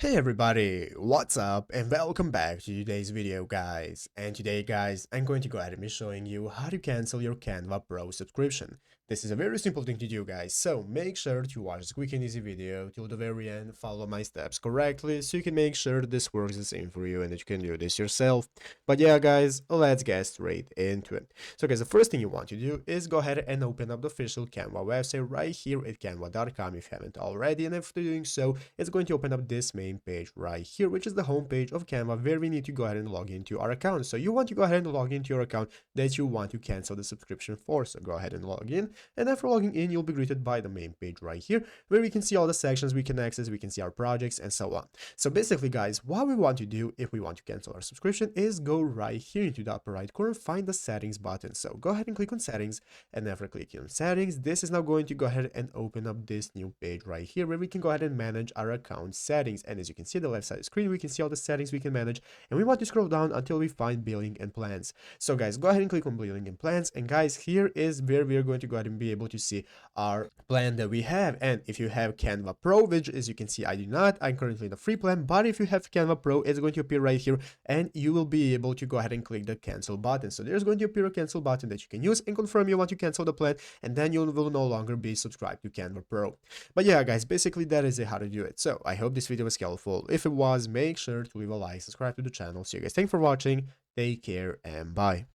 Hey everybody, what's up and welcome back to today's video guys. And today guys, I'm going to go ahead and be showing you how to cancel your Canva Pro subscription. This is a very simple thing to do guys, so make sure to watch this quick and easy video till the very end, follow my steps correctly so you can make sure this works the same for you and that you can do this yourself. But yeah guys, let's get straight into it. So guys, the first thing you want to do is go ahead and open up the official Canva website right here at canva.com if you haven't already, and after doing so, it's going to open up this main page right here, which is the home page of Canva, where we need to go ahead and log into our account. So you want to go ahead and log into your account that you want to cancel the subscription for. So go ahead and log in, and after logging in, you'll be greeted by the main page right here, where we can see all the sections we can access, we can see our projects and so on. So basically guys, what we want to do if we want to cancel our subscription is go right here into the upper right corner, find the settings button. So go ahead and click on settings, and after clicking on settings, this is now going to go ahead and open up this new page right here, where we can go ahead and manage our account settings. And as you can see, the left side of the screen, we can see all the settings we can manage, and we want to scroll down until we find billing and plans. So guys, go ahead and click on billing and plans, and guys, here is where we are going to go ahead and be able to see our plan that we have. And if you have Canva Pro, which as you can see I do not, I'm currently in the free plan, but if you have Canva Pro, it's going to appear right here, and you will be able to go ahead and click the cancel button. So there's going to appear a cancel button that you can use and confirm you want to cancel the plan, and then you will no longer be subscribed to Canva Pro. But yeah guys, basically that is how to do it. So I hope this video was helpful. If it was, make sure to leave a like, subscribe to the channel. So you guys, thanks for watching, take care, and bye.